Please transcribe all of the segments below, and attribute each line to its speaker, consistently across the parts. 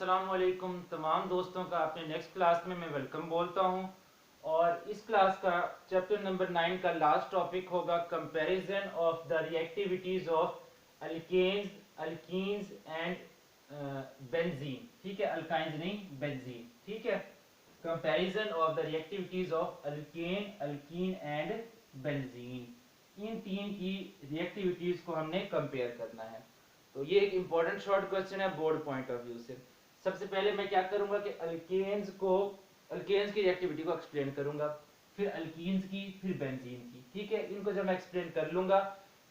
Speaker 1: अस्सलाम वालेकुम तमाम दोस्तों का अपने नेक्स्ट क्लास में मैं वेलकम बोलता हूं। और इस क्लास का चैप्टर नंबर 9 का लास्ट टॉपिक होगा comparison of the reactivities of alkanes alkenes and benzene. ठीक है, अल्काइंस नहीं बेंजीन। ठीक है, comparison of the reactivities of alkane alkene and benzene. इन तीन की रिएक्टिविटीज को हमने कंपेयर करना है। तो ये एक इंपॉर्टेंट शॉर्ट क्वेश्चन है बोर्ड पॉइंट ऑफ व्यू से। सबसे पहले मैं क्या करूंगा कि अल्केन्स की रिएक्टिविटी को एक्सप्लेन करूंगा, फिर अल्कीन्स की, फिर बेंजीन की। ठीक है, इनको जब मैं एक्सप्लेन कर लूंगा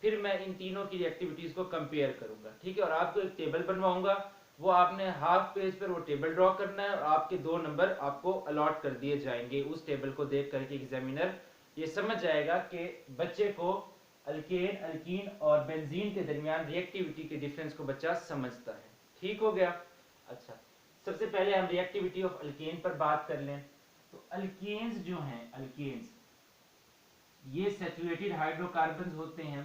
Speaker 1: फिर मैं इन तीनों की रिएक्टिविटीज को कंपेयर करूंगा। ठीक है, और आपको एक टेबल बनवाऊंगा, वो आपने हाफ पेज पर वो टेबल ड्रॉ करना है और आपके 2 नंबर आपको अलॉट कर दिए जाएंगे। उस टेबल को देख करके एग्जामिनर ये समझ जाएगा कि बच्चे को अल्केन अल्कीन और बेंजीन के दरमियान रिएक्टिविटी के डिफरेंस को बच्चा समझता है। ठीक हो गया। अच्छा, सबसे पहले हम रिएक्टिविटी ऑफ अल्केन पर बात कर लें। तो अल्केन्स जो हैं, अल्केन्स ये सैचुरेटेड हाइड्रोकार्बन्स होते हैं।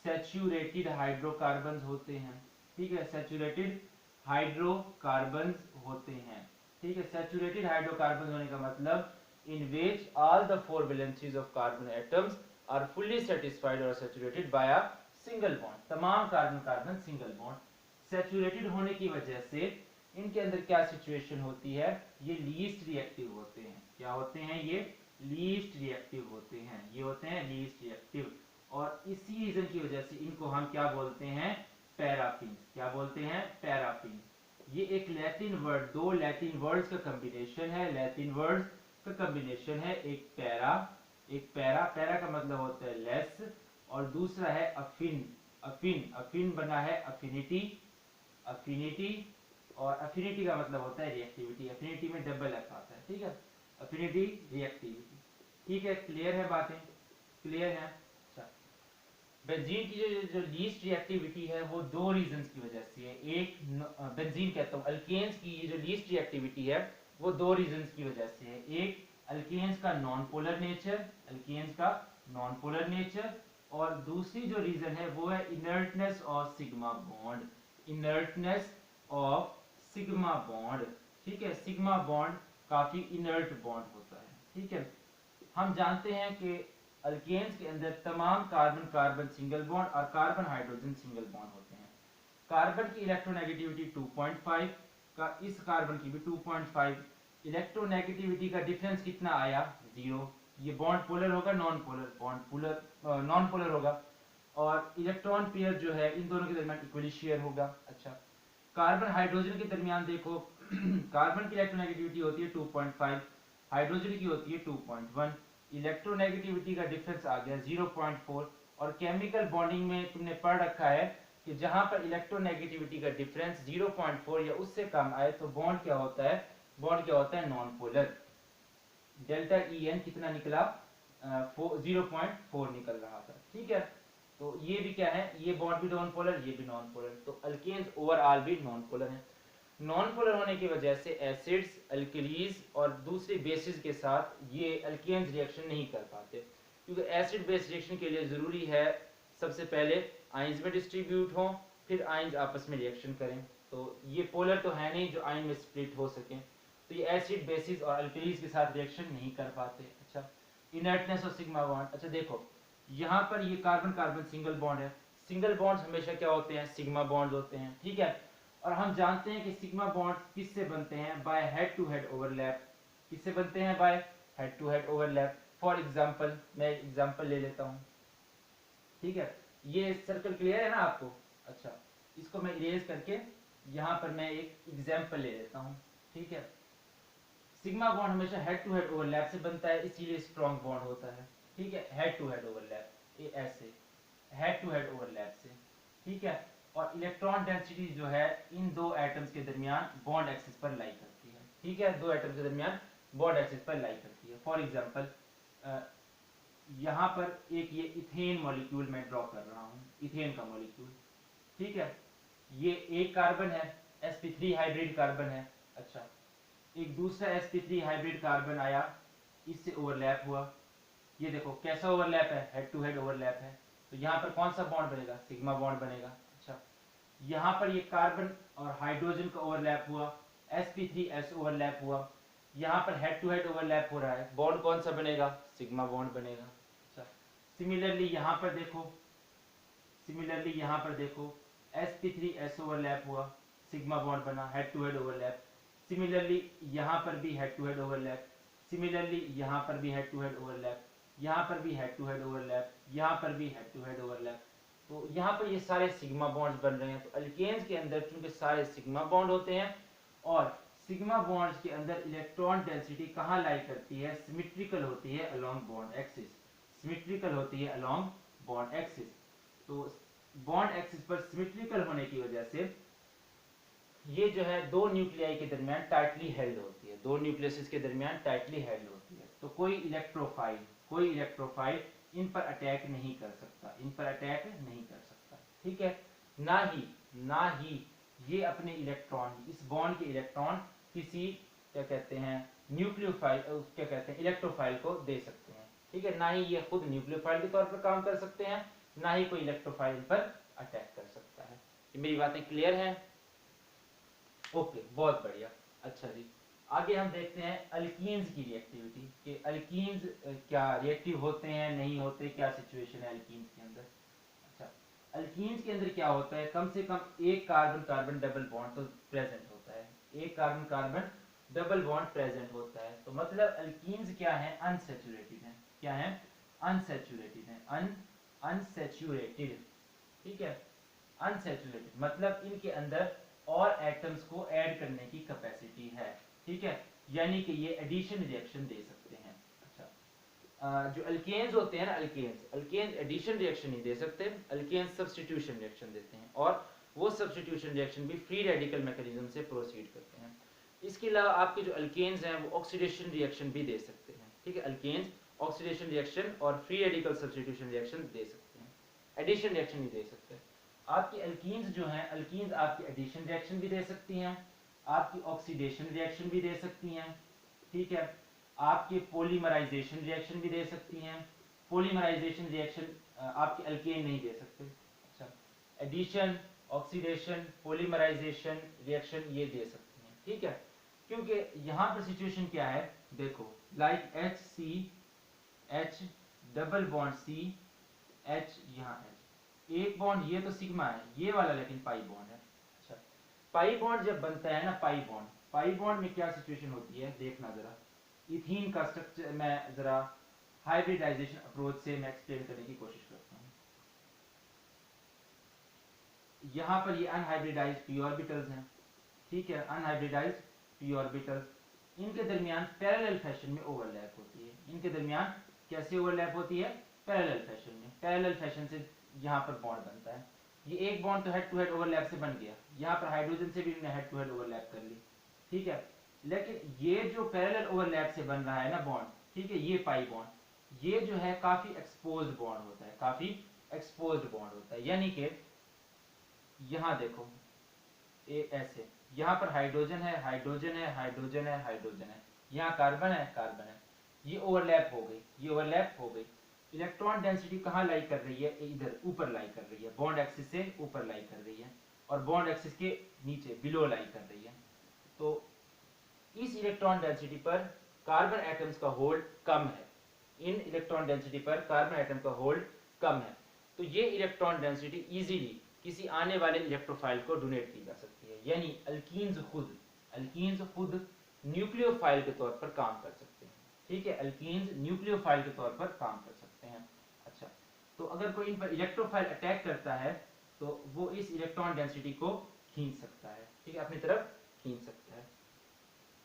Speaker 1: सैचुरेटेड हाइड्रोकार्बन्स होते हैं। ठीक है, सैचुरेटेड हाइड्रोकार्बन्स होते हैं। ठीक है, सैचुरेटेड हाइड्रोकार्बन होने का मतलब in which all the 4 valencies of carbon atoms are fully satisfied और saturated by a single bond. तमाम carbon carbon single bond. Saturated होने की वजह से इनके अंदर क्या सिचुएशन होती है, ये लीस्ट रिएक्टिव होते हैं। क्या होते हैं ये? लीस्ट रिएक्टिव होते हैं। ये होते हैं लीस्ट रिएक्टिव, और इसी रीजन की वजह से इनको हम क्या बोलते हैं? पैराफिन्स। क्या बोलते हैं? पैराफिन्स। ये एक लैटिन वर्ड, 2 लैटिन वर्ड्स का कॉम्बिनेशन है। लैटिन वर्ड्स का कॉम्बिनेशन है। एक पैरा, एक पैरा, पैरा का मतलब होता है लेस, और दूसरा है अफिन। अफिन, अफिन बना है अफिनिटी, अफिनिटी, और अफिनिटी का मतलब होता है रिएक्टिविटी। अफिनिटी में डबल एफ आता है। ठीक है, अफिनिटी रिएक्टिविटी। ठीक है, क्लियर है बातें? क्लियर है। अच्छा, बेंजीन की जो लीस्ट रिएक्टिविटी है वो 2 रीजंस की वजह से है। एक बेंजीन कहता हूँ, अल्केन्स की ये जो लीस्ट रिएक्टिविटी है वो 2 रीजंस की वजह से है। एक अल्केन्स का नॉन पोलर नेचर, अल्केन्स का नॉन पोलर नेचर, और दूसरी जो रीजन है वो है inertness of sigma bond. Inertness of sigma bond. ठीक है, सिग्मा बॉन्ड काफी इनर्ट बॉन्ड होता है। ठीक है, हम जानते हैं कि अल्केन्स के अंदर तमाम कार्बन कार्बन सिंगल बॉन्ड और कार्बन हाइड्रोजन सिंगल बॉन्ड होते हैं। कार्बन की इलेक्ट्रोनेगेटिविटी 2.5 का, इस कार्बन की भी 2.5। इलेक्ट्रोनेगेटिविटी का डिफरेंस कितना आया? 0। ये बॉन्ड पोलर होगा, non polar, bond polar non polar होगा, और इलेक्ट्रॉन पेयर जो है इन दोनों के दरमियान इक्वली शेयर होगा। अच्छा, कार्बन हाइड्रोजन के दरमियान देखो कार्बन की इलेक्ट्रोनेगेटिविटी होती है 2.5, हाइड्रोजन की होती है 2.1। इलेक्ट्रोनेगेटिविटी का डिफरेंस आ गया 0.4। और केमिकल बॉन्डिंग में तुमने पढ़ रखा है कि जहां पर इलेक्ट्रोनेगेटिविटी का डिफरेंस 0.4 या उससे कम आए तो बॉन्ड क्या होता है? बॉन्ड क्या होता है? Non polar. Delta E N कितना निकला? 0.4 निकल रहा था। ठीक है, तो ये भी क्या है? ये बॉन्ड भी नॉन पोलर, ये भी नॉन पोलर, तो अल्केन्स ओवरऑल भी नॉन पोलर है। नॉन पोलर होने की वजह से एसिड्स, अल्कलीज और दूसरे बेसिस के साथ ये अल्केन्स रिएक्शन नहीं कर पाते, क्योंकि एसिड बेस रिएक्शन के लिए ज़रूरी है सबसे पहले आइंस में डिस्ट्रीब्यूट हों, फिर आइंस आपस में रिएक्शन करें। तो ये पोलर तो है नहीं जो आइन में स्प्लिट हो सकें, तो ये एसिड बेसिस और अल्कलीज के साथ रिएक्शन नहीं कर पाते। अच्छा, इनर्टनेस और सिग्मा बॉन्ड। अच्छा देखो, यहाँ पर ये कार्बन कार्बन सिंगल बॉन्ड है। सिंगल बॉन्ड्स हमेशा क्या होते हैं? सिग्मा बॉन्ड होते हैं। ठीक है, और हम जानते हैं कि सिग्मा बॉन्ड्स किससे बनते हैं? By head to head overlap. किससे बनते हैं? By head to head overlap. For example, मैं एग्जांपल ले लेता हूँ। ठीक है, ये सर्कल क्लियर है ना आपको? अच्छा, इसको मैं इरेज करके यहाँ पर मैं एक एग्जांपल ले लेता हूँ। ठीक है, सिग्मा बॉन्ड हमेशा हेड टू हेड ओवरलैप से बनता है, इसीलिए स्ट्रॉन्ग बॉन्ड होता है। ठीक है, हेड टू हेड ओवरलैप, ये ऐसे हेड टू हेड ओवरलैप से। ठीक है, और इलेक्ट्रॉन डेंसिटी जो है इन 2 एटम्स के दरमियान बॉन्ड एक्सिस पर लाई करती है। ठीक है, 2 एटम्स के दरमियान बॉन्ड एक्सिस पर लाई करती है। फॉर एग्जांपल यहाँ पर एक ये इथेन मॉलिक्यूल मैं ड्रॉ कर रहा हूँ, इथेन का मॉलिक्यूल। ठीक है, ये एक कार्बन है, sp3 हाइब्रिड कार्बन है। अच्छा, एक दूसरा sp3 हाइब्रिड कार्बन आया, इससे ओवरलैप हुआ। ये देखो कैसा ओवरलैप है? हेड टू हेड ओवरलैप है। तो यहाँ पर कौन सा बॉन्ड बनेगा? सिग्मा बॉन्ड बनेगा। अच्छा, यहाँ पर ये कार्बन और हाइड्रोजन का ओवरलैप हुआ, sp3s ओवरलैप हुआ, यहाँ पर हेड टू हेड ओवरलैप हो रहा है, बॉन्ड कौन सा बनेगा, सिग्मा बॉन्ड बनेगा। अच्छा, सिमिलरली यहाँ पर देखो, sp3s ओवरलैप हुआ, सिग्मा बॉन्ड बना, head to head overlap. Similarly यहाँ पर भी head to head overlap, similarly यहाँ पर भी हेड टू हेड ओवरलैप, यहाँ पर भी हेड टू हेड ओवरलैप, यहाँ पर भी हेड टू हेड ओवरलैप। तो यहाँ पर ये सारे सिग्मा बॉन्ड्स बन रहे हैं। तो अल्केन्स के अंदर चूंकि सारे सिग्मा बॉन्ड होते हैं और सिग्मा बॉन्ड्स के अंदर इलेक्ट्रॉन डेंसिटी कहाँ लाई करती है, सिमेट्रिकल होती है अलोंग बॉन्ड एक्सिस, सिमेट्रिकल होती है अलोंग बॉन्ड एक्सिस। तो बॉन्ड एक्सिस पर सिमेट्रिकल होने की वजह से ये जो है दो न्यूक्लियाई के दरमियान टाइटली हेल्ड होती है, दो न्यूक्लियसेस के दरमियान टाइटली हेल्ड होती है। तो कोई इलेक्ट्रोफाइल इन पर अटैक नहीं कर सकता, इन पर अटैक नहीं कर सकता, ठीक है। ना ही ये अपने इलेक्ट्रॉन, इस बॉन्ड के इलेक्ट्रॉन किसी क्या कहते हैं न्यूक्लियोफाइल, क्या कहते हैं इलेक्ट्रोफाइल को दे सकते हैं, ठीक है। ना ही ये खुद न्यूक्लियोफाइल के तौर पर काम कर सकते हैं, ना ही कोई इलेक्ट्रोफाइल पर अटैक कर सकता है। ये मेरी बातें क्लियर हैं? ओके, बहुत बढ़िया। अच्छा जी, आगे हम देखते हैं अल्कीन्स की रिएक्टिविटी, कि अल्कीन्स क्या रिएक्टिव होते हैं, नहीं होते, क्या सिचुएशन है अल्कीन्स के अंदर। अच्छा, अल्कीन्स के अंदर क्या होता है, कम से कम एक कार्बन कार्बन डबल बॉन्ड तो प्रेजेंट होता है, एक carbon carbon double bond present होता है। तो मतलब अल्कीन्स क्या है, अनसैचुरेटेड है, क्या है, अनसैचुरेटेड है, अनसैचुरेटेड, ठीक है। अनसैचुरेटेड मतलब इनके अंदर और एटम्स को ऐड करने की कैपेसिटी है, ठीक है, यानी कि ये एडिशन रिएक्शन दे सकते हैं। अच्छा, जो अल्केन्स होते हैं ना, अल्केन्स एडिशन रिएक्शन नहीं दे सकते, अल्केन्स सब्स्टिट्यूशन रिएक्शन देते हैं, और वो सब्स्टिट्यूशन रिएक्शन भी फ्री रेडिकल मैकेनिज्म से प्रोसीड करते हैं। इसके अलावा आपके जो अल्केन्स हैं वो ऑक्सीडेशन रिएक्शन भी दे सकते हैं, ठीक है। अल्केन्स ऑक्सीडेशन रिएक्शन और फ्री रेडिकल सब्स्टिट्यूशन रिएक्शन दे सकते हैं, एडिशन रिएक्शन नहीं दे सकते। आपकी अल्कीन्स जो हैं, अल्कीन्स आपकी एडिशन रिएक्शन भी दे सकती हैं, आपकी ऑक्सीडेशन रिएक्शन भी दे सकती हैं, ठीक है, आपके पॉलीमराइजेशन रिएक्शन भी दे सकती हैं। पॉलीमराइजेशन रिएक्शन आपके अल्केन नहीं दे सकते। अच्छा, एडिशन, ऑक्सीडेशन, पॉलीमराइजेशन रिएक्शन ये दे सकती हैं, ठीक है। क्योंकि यहाँ पर सिचुएशन क्या है, देखो, like H double bond C, H यहाँ H, एक बॉन्ड ये तो सिग्मा है, ये वाला लेकिन पाई बॉन्ड है। अच्छा, पाई बॉन्ड जब बनता है ना, पाई बॉन्ड में क्या सिचुएशन होती है, देखना जरा। इथीन का स्ट्रक्चर मैं जरा हाइब्रिडाइजेशन अप्रोच से मैं एक्सप्लेन करने की कोशिश करता हूँ। यहाँ पर ये अनहाइब्रिडाइज्ड पी ऑर्बिटल्स हैं, ठीक है, अनहाइब्रिडाइज्ड पी ऑर्बिटल्स, इनके दरमियान पैरेलल फैशन में ओवरलैप होती है। इनके दरमियान कैसे ओवरलैप होती है, पैरेलल फैशन में, पैरेलल फैशन से यहाँ पर बॉन्ड बनता है। ये एक बॉन्ड तो हेड टू हेड ओवरलैप से बन गया, यहाँ पर हाइड्रोजन से भी इन्होंने हेड टू हेड ओवरलैप कर ली, ठीक है। लेकिन ये जो पैरेलल ओवरलैप से बन रहा है ना बॉन्ड, ठीक है, ये पाई बॉन्ड, ये जो है काफी एक्सपोज्ड बॉन्ड होता है, काफी एक्सपोज्ड बॉन्ड होता है। यानी कि यहाँ देखो, ऐसे यहाँ पर हाइड्रोजन है, हाइड्रोजन है, हाइड्रोजन है, हाइड्रोजन है, यहाँ कार्बन है, कार्बन है, ये ओवरलैप हो गई, ये ओवरलैप हो गई। इलेक्ट्रॉन डेंसिटी कहाँ लाई कर रही है, इधर ऊपर लाई कर रही है, बॉन्ड एक्सिस से ऊपर लाई कर रही है, और बॉन्ड एक्सिस के नीचे बिलो लाई कर रही है। तो इस इलेक्ट्रॉन डेंसिटी पर कार्बन एटम्स का होल्ड कम है, इन इलेक्ट्रॉन डेंसिटी पर कार्बन एटम का होल्ड कम है। तो ये इलेक्ट्रॉन डेंसिटी इजीली किसी आने वाले इलेक्ट्रोफाइल को डोनेट की जा सकती है, यानी अल्कीन्स खुद न्यूक्लियोफाइल के तौर पर काम कर सकते हैं, ठीक है, अल्कीन्स न्यूक्लियोफाइल के तौर पर काम कर सकते हैं। अच्छा, तो अगर कोई इन पर इलेक्ट्रोफाइल अटैक करता है तो वो इस इलेक्ट्रॉन डेंसिटी को खींच सकता है, ठीक है, अपनी तरफ खींच सकता है।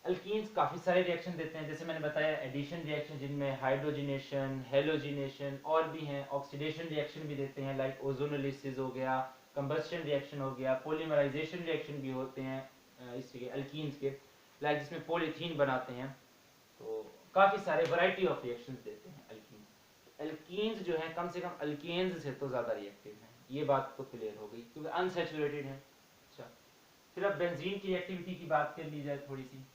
Speaker 1: अल्कीन्स काफ़ी सारे रिएक्शन देते हैं, जैसे मैंने बताया एडिशन रिएक्शन जिनमें हाइड्रोजिनेशन, हेलोजिनेशन और भी हैं, ऑक्सीडेशन रिएक्शन भी देते हैं, लाइक ओजोनोलिसिस हो गया, कंबस्शन रिएक्शन हो गया, पॉलीमराइजेशन रिएक्शन भी होते हैं इसके अल्कीन्स के, लाइक जिसमें पॉलीथीन बनाते हैं। तो काफ़ी सारे वैरायटी ऑफ रिएक्शंस देते हैं अल्कीन्स। अल्कीन्स जो हैं कम से कम अल्केन्स से तो ज़्यादा रिएक्टिव हैं, ये बात तो क्लियर हो गई, क्योंकि अनसैचुरेटेड है। अच्छा, फिर अब बेंजीन की रिएक्टिविटी की बात कर ली जाए, थोड़ी सी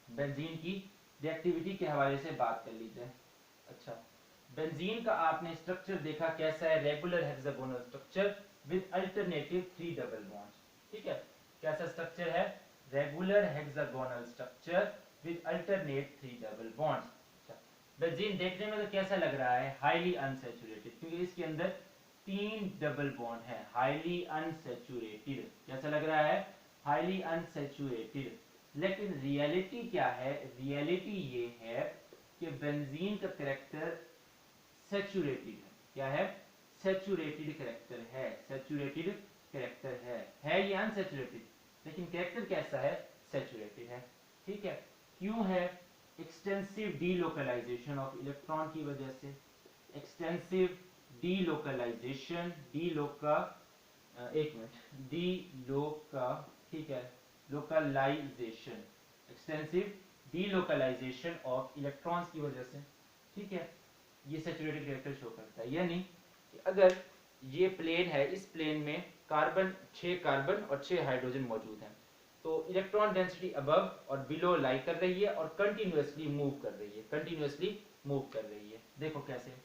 Speaker 1: बेंजीन की रिएक्टिविटी के हवाले से बात कर ली जाए। अच्छा, बेंजीन का आपने स्ट्रक्चर देखा कैसा है, regular hexagonal structure with alternative 3 double bonds, ठीक है, कैसा स्ट्रक्चर है, regular hexagonal structure with alternate 3 double bonds. Benzene देखने में तो कैसा लग रहा है, हाईली अनसैचुरेटेड, क्योंकि इसके अंदर 3 डबल बॉन्ड है, हाईली अनसैचुरेटेड। कैसा लग रहा है, हाईली अनसैचुरेटेड। लेकिन रियलिटी क्या है, रियलिटी ये है कि बेंजीन का कैरेक्टर सैचुरेटेड है। क्या है, सैचुरेटेड कैरेक्टर है, सैचुरेटेड कैरेक्टर है ये अनसैचुरेटेड, लेकिन कैरेक्टर कैसा है, सैचुरेटेड है। ठीक है, क्यों है, एक्सटेंसिव डीलोकलाइजेशन ऑफ इलेक्ट्रॉन की वजह से, एक्सटेंसिव डीलोकलाइजेशन, डीलोका एक मिनट, डीलोका, ठीक है, localization, extensive delocalization of electrons की वजह से। ठीक है, ये सैचुरेटेड कैरेक्टर शो करता है। यानी कि अगर ये प्लेन है, इस प्लेन में कार्बन 6 कार्बन और 6 हाइड्रोजन मौजूद हैं, तो इलेक्ट्रॉन डेंसिटी अबव और बिलो लाई कर रही है और कंटिन्यूअसली मूव कर रही है, कंटिन्यूअसली मूव कर रही है। देखो कैसे,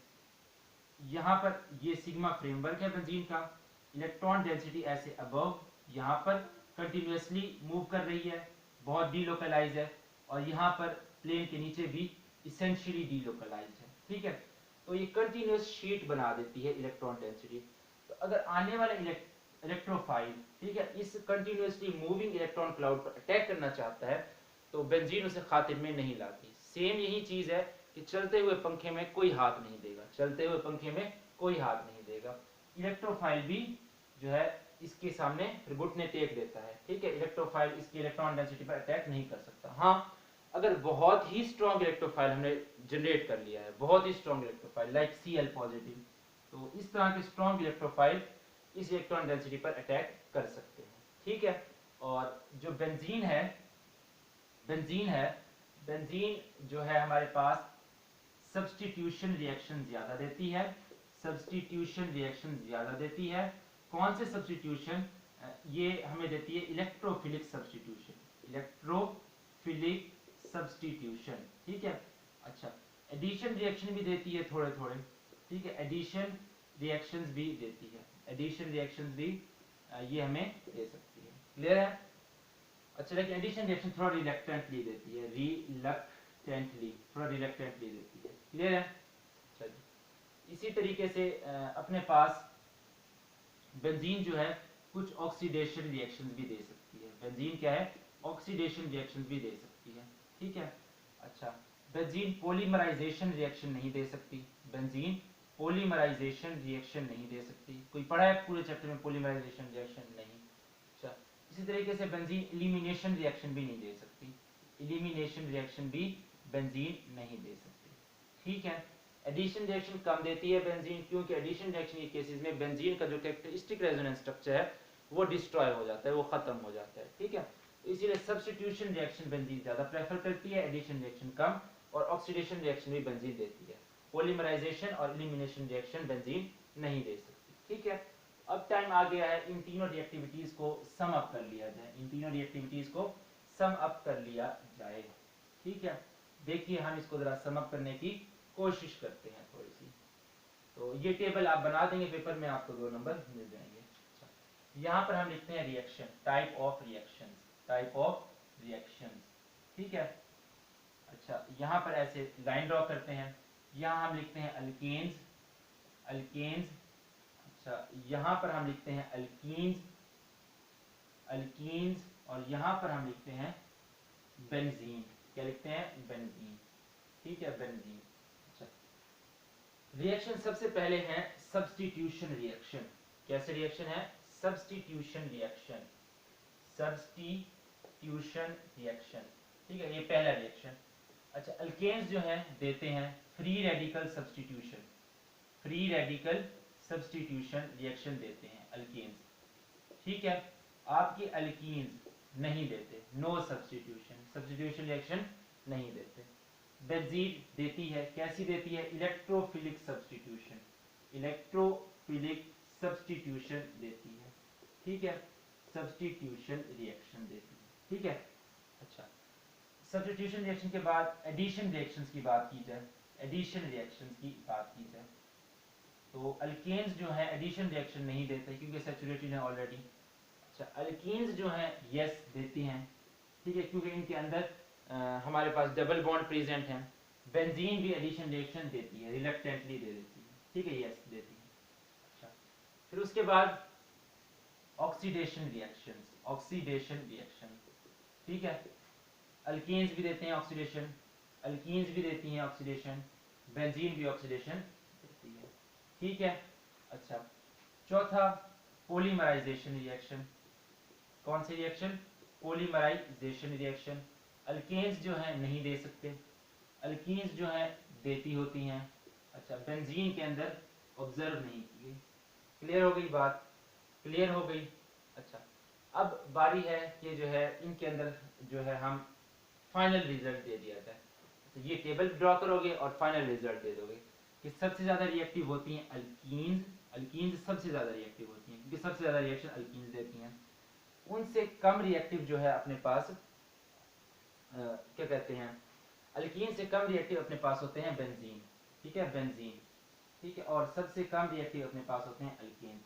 Speaker 1: यहाँ पर ये सिग्मा फ्रेमवर्क है बेंजीन का, इलेक्ट्रॉन डेंसिटी ऐसे अबव यहाँ पर कंटिन्यूअसली मूव कर रही है, बहुत डीलोकलाइज है, और यहाँ पर प्लेन के नीचे भी इसेंशियली डीलोकलाइज है। ठीक है, तो ये कंटिन्यूअस शीट बना देती है इलेक्ट्रॉन डेंसिटी। तो अगर आने वाला इलेक्ट्रोफाइल, ठीक है, इस कंटिन्यूअसली मूविंग इलेक्ट्रॉन क्लाउड पर अटैक करना चाहता है, तो बेंजीन उसे खातिर में नहीं लाती। सेम यही चीज है कि चलते हुए पंखे में कोई हाथ नहीं देगा, चलते हुए पंखे में कोई हाथ नहीं देगा। इलेक्ट्रोफाइल भी जो है इसके सामने फिर घुटने टेक देता है। ठीक है, इलेक्ट्रोफाइल इसकी इलेक्ट्रॉन डेंसिटी पर अटैक नहीं कर सकता। हाँ, अगर बहुत ही स्ट्रॉन्ग इलेक्ट्रोफाइल हमने जनरेट कर लिया है, बहुत ही strong electrophile like Cl positive, तो इस तरह के स्ट्रॉन्ग इलेक्ट्रोफाइल इस इलेक्ट्रॉन डेंसिटी पर अटैक कर सकते हैं। ठीक है, और जो बेंजीन है, बेंजीन जो है हमारे पास सब्स्टिट्यूशन रिएक्शन ज्यादा देती है, सब्स्टिट्यूशन रिएक्शन ज्यादा देती है। कौन से सब्स्टिट्यूशन, ये हमें देती है इलेक्ट्रोफिलिक सब्स्टिट्यूशन, इलेक्ट्रोफिलिक सब्स्टिट्यूशन। ठीक है, अच्छा, एडिशन रिएक्शन भी देती है थोड़े थोड़े। ठीक है, एडिशन रिएक्शंस भी देती है, एडिशन रिएक्शंस भी ये हमें दे सकती है। क्लियर है? अच्छा, लेकिन एडिशन रिएक्शन थोड़ा रिलक्टेंटली देती है, रिलक्टेंटली, थोड़ा रिलक्टेंटली देती है। क्लियर है? चलिए, इसी तरीके से अपने पास बेंजीन जो है कुछ ऑक्सीडेशन रिएक्शंस भी दे सकती है। बेंजीन क्या है, ऑक्सीडेशन रिएक्शंस भी दे सकती है। ठीक है, अच्छा, बेंजीन पॉलीमराइजेशन रिएक्शन नहीं दे सकती, बेंजीन पॉलीमराइजेशन रिएक्शन नहीं दे सकती। कोई पढ़ा है पूरे चैप्टर में पॉलीमराइजेशन रिएक्शन? नहीं। अच्छा, इसी तरीके से बेंजीन एलिमिनेशन रिएक्शन भी नहीं दे सकती, एलिमिनेशन रिएक्शन भी बेंजीन नहीं दे सकती। ठीक है, एडिशन रिएक्शन कम देती है बेंजीन, क्योंकि एडिशन रिएक्शन के केसेस में बेंजीन का जो कैरेक्टरिस्टिक रेजोनेंस स्ट्रक्चर है वो डिस्ट्रॉय हो जाता है, वो खत्म हो जाता है। ठीक है, तो इसीलिए सब्स्टिट्यूशन रिएक्शन बेंजीन ज्यादा प्रेफर करती है, एडिशन रिएक्शन कम, और ऑक्सीडेशन रिएक्शन भी बेंजीन देती है। पॉलीमराइजेशन और एलिमिनेशन रिएक्शन बेंजीन नहीं दे सकती। ठीक है, अब टाइम आ गया है इन तीनों रिएक्टिविटीज को सम अप कर लिया जाए, इन तीनों रिएक्टिविटीज को सम अप कर लिया जाए। ठीक है, देखिए हम इसको जरा सम अप करने की कोशिश करते हैं थोड़ी सी। तो ये टेबल आप बना देंगे पेपर में, आपको 2 नंबर मिल जाएंगे। अच्छा, यहाँ पर हम लिखते हैं reaction, type of reactions, type of reactions. ठीक है, अच्छा, यहाँ पर ऐसे लाइन ड्रॉ करते हैं, यहाँ हम लिखते हैं अल्केन्स, अल्केन्स। अच्छा, यहाँ पर हम लिखते हैं अल्कीन्स, अल्कीन्स, और यहाँ पर हम लिखते हैं बेंजीन। क्या लिखते हैं? बेंजीन। ठीक है, बेंजीन। अच्छा, रिएक्शन सबसे पहले है सब्स्टिट्यूशन रिएक्शन। कैसे रिएक्शन है? Substitution reaction, substitution reaction. ठीक है, ये पहला रिएक्शन। अच्छा, अल्केन्स जो है देते हैं free radical substitution, free radical substitution reaction देते हैं अल्केन्स। ठीक है, आपकी अल्कीन्स नहीं देते, नो सब्स्टिट्यूशन, सब्स्टिट्यूशन रिएक्शन नहीं देते। बेंजीन देती है, कैसी देती है? इलेक्ट्रोफिलिक सब्स्टिट्यूशन, इलेक्ट्रोफिलिक सब्स्टिट्यूशन देती है। ठीक है, सब्स्टिट्यूशन रिएक्शन देती है। ठीक है, अच्छा, सब्स्टिट्यूशन रिएक्शन के बाद एडिशन रिएक्शंस की बात की जाए, एडिशन रिएक्शंस की बात की जाए, तो अल्केन्स जो है एडिशन रिएक्शन नहीं देते क्योंकि सैचुरेटेड है ऑलरेडी। अच्छा, अल्कीन्स जो हैं यस देती हैं, ठीक है, क्योंकि इनके अंदर हमारे पास डबल बॉन्ड प्रेजेंट है। बेंजीन भी एडिशन रिएक्शन देती है, रिलक्टेंटली दे देती है, ठीक है, यस देती है। अच्छा, फिर उसके बाद ऑक्सीडेशन रिएक्शंस, ऑक्सीडेशन रिएक्शन, ठीक है, अल्कीन्स भी देते हैं ऑक्सीडेशन, अल्कीन्स भी देती हैं ऑक्सीडेशन, बेंजीन भी ऑक्सीडेशन देती है, ठीक है। अच्छा, चौथा पॉलीमराइजेशन रिएक्शन। कौन सी रिएक्शन? Polymerization reaction. अल्केन्स जो है नहीं दे सकते, अल्कीन्स जो है देती होती हैं। अच्छा, बेंजीन के अंदर ऑब्जर्व नहीं की गई। क्लियर हो गई बात? क्लियर हो गई। अच्छा, अब बारी है कि जो है इनके अंदर जो है हम फाइनल रिजल्ट दे दिया जाए। तो ये टेबल ड्रॉ करोगे और फाइनल रिजल्ट दे दोगे कि सबसे ज़्यादा रिएक्टिव होती हैं अल्कीन्स। अल्कीन्स सबसे ज़्यादा रिएक्टिव होती हैं क्योंकि सबसे ज़्यादा रिएक्शन अल्कीन्स देती हैं। उनसे कम रिएक्टिव जो है अपने पास क्या कहते हैं, अल्कीन से कम रिएक्टिव अपने पास होते हैं बेंजीन, ठीक है, बेंजीन, ठीक है, और सबसे कम रिएक्टिव अपने पास होते हैं अल्केन,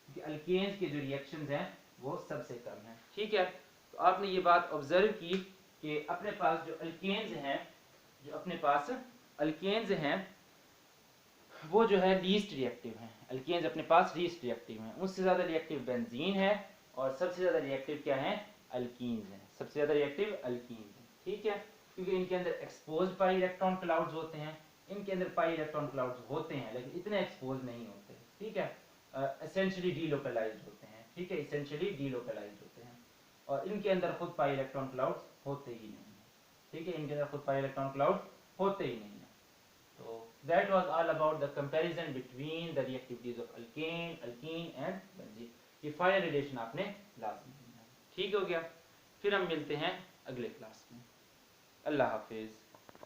Speaker 1: क्योंकि अल्केन्स के जो रिएक्शंस हैं वो सबसे कम हैं, ठीक है। तो आपने ये बात ऑब्जर्व की कि अपने पास जो अल्केन्स हैं, जो अपने पास अल्केन्स हैं वो जो है लीस्ट रिएक्टिव हैं। अल्केन्स अपने पास लीस्ट रिएक्टिव हैं, उससे ज़्यादा रिएक्टिव बेंजीन है और सबसे ज़्यादा रिएक्टिव क्या है? अल्कीन्स हैं। सबसे ज़्यादा रिएक्टिव अल्कीन्स हैं, ठीक है, क्योंकि इनके अंदर एक्सपोज पाई इलेक्ट्रॉन क्लाउड्स होते हैं। इनके अंदर पाई इलेक्ट्रॉन क्लाउड्स होते हैं लेकिन इतने एक्सपोज नहीं होते, ठीक है, एसेंशियली डीलोकलाइज्ड होते हैं, ठीक है, एसेंशियली डीलोकलाइज्ड होते हैं। और इनके अंदर खुद पाई इलेक्ट्रॉन क्लाउड्स होते ही नहीं है, ठीक है, इनके अंदर खुद पाई इलेक्ट्रॉन क्लाउड्स होते ही नहीं है। So that was all about the comparison between the reactivities of alkane, alkene and benzene. ये फाइनल रिलेशन आपने लाजमी करना है, ठीक हो गया। फिर हम मिलते हैं अगले क्लास में। अल्लाह हाफिज़।